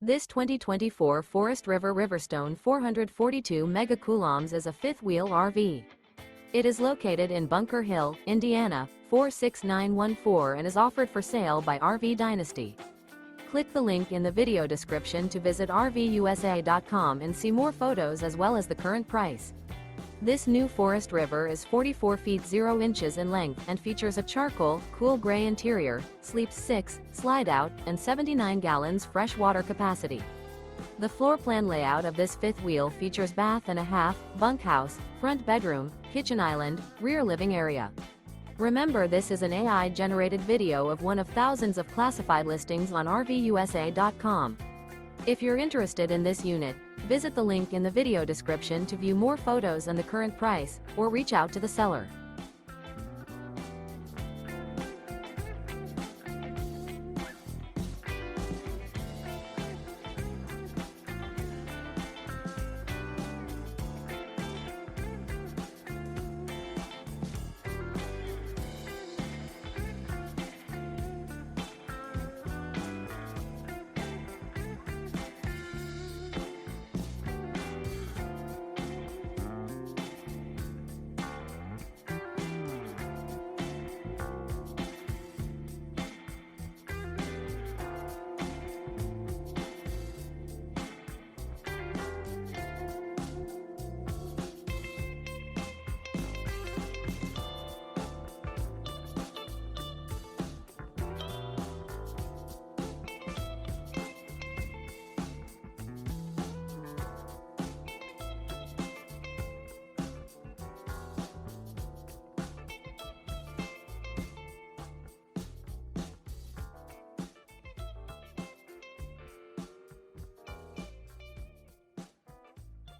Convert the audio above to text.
This 2024 Forest River RiverStone 442 megacoulombs is a fifth-wheel RV. It is located in Bunker Hill, Indiana, 46914 and is offered for sale by RV Dynasty. Click the link in the video description to visit RVUSA.com and see more photos as well as the current price. This new Forest River is 44 feet 0 inches in length and features a charcoal, cool gray interior, sleeps 6, slide-out, and 79 gallons fresh water capacity. The floor plan layout of this fifth wheel features bath and a half, bunkhouse, front bedroom, kitchen island, rear living area. Remember, this is an AI-generated video of one of thousands of classified listings on RVUSA.com. If you're interested in this unit, visit the link in the video description to view more photos and the current price, or reach out to the seller.